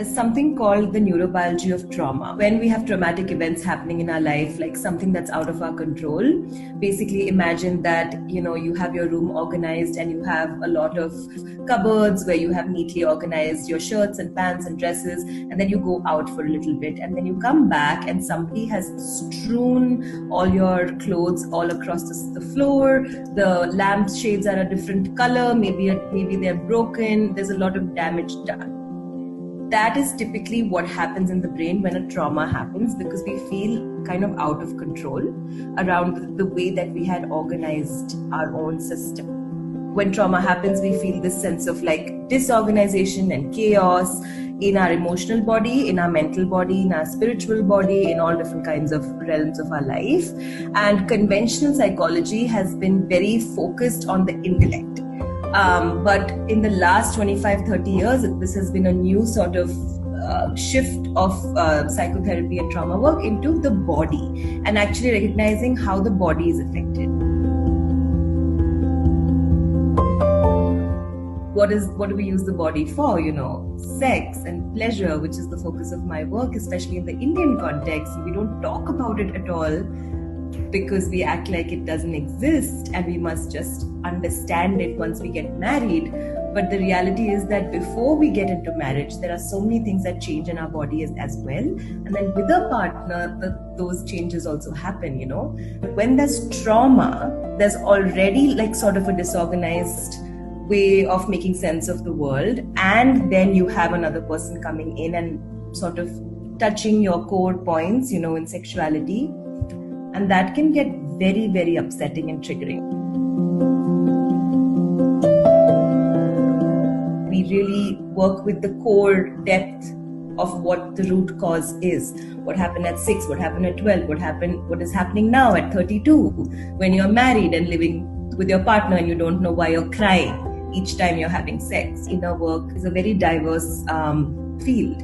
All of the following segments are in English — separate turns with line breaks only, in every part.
There's something called the neurobiology of trauma. When we have traumatic events happening in our life, like something that's out of our control, basically imagine that, you have your room organized and you have a lot of cupboards where you have neatly organized your shirts and pants and dresses, and then you go out for a little bit and then you come back and somebody has strewn all your clothes all across the floor. The lampshades are a different color, maybe they're broken, there's a lot of damage done. That is typically what happens in the brain when a trauma happens, because we feel kind of out of control around the way that we had organized our own system. When trauma happens, we feel this sense of like disorganization and chaos in our emotional body, in our mental body, in our spiritual body, in all different kinds of realms of our life. And conventional psychology has been very focused on the intellect. But in the last 25-30 years, this has been a new sort of shift of psychotherapy and trauma work into the body, and actually recognizing how the body is affected. What do we use the body for? Sex and pleasure, which is the focus of my work, especially in the Indian context. We don't talk about it at all, because we act like it doesn't exist and we must just understand it once we get married. But the reality is that before we get into marriage, there are so many things that change in our body as well. And then with a partner, those changes also happen, When there's trauma, there's already like sort of a disorganized way of making sense of the world. And then you have another person coming in and sort of touching your core points, in sexuality. And that can get very, very upsetting and triggering. We really work with the core depth of what the root cause is. What happened at 6, what happened at 12, what is happening now at 32, when you're married and living with your partner and you don't know why you're crying each time you're having sex. Inner work is a very diverse field.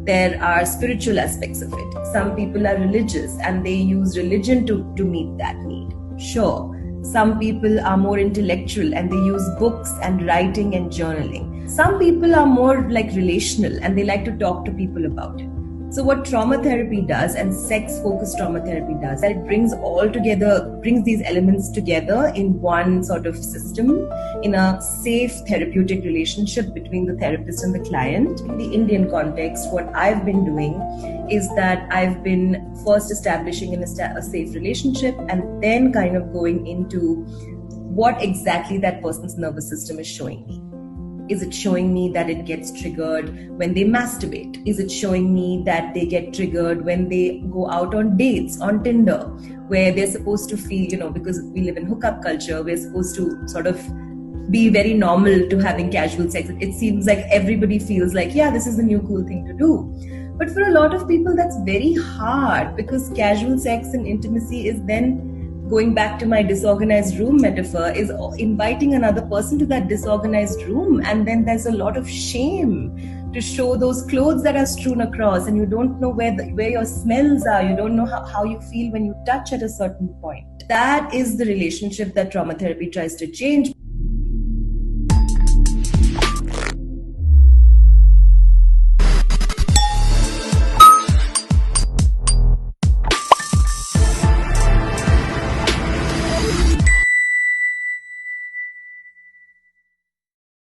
There are spiritual aspects of it. Some people are religious and they use religion to meet that need. Sure. Some people are more intellectual and they use books and writing and journaling. Some people are more like relational and they like to talk to people about it. So what trauma therapy does, and sex-focused trauma therapy does, that it brings these elements together in one sort of system, in a safe therapeutic relationship between the therapist and the client. In the Indian context, what I've been doing is that I've been first establishing a safe relationship and then kind of going into what exactly that person's nervous system is showing me. Is it showing me that it gets triggered when they masturbate? Is it showing me that they get triggered when they go out on dates, on Tinder, where they're supposed to feel, because we live in hookup culture, we're supposed to sort of be very normal to having casual sex. It seems like everybody feels like, yeah, this is the new cool thing to do. But for a lot of people, that's very hard, because casual sex and intimacy is then, going back to my disorganized room metaphor, is inviting another person to that disorganized room. And then there's a lot of shame to show those clothes that are strewn across, and you don't know where your smells are. You don't know how you feel when you touch at a certain point. That is the relationship that trauma therapy tries to change.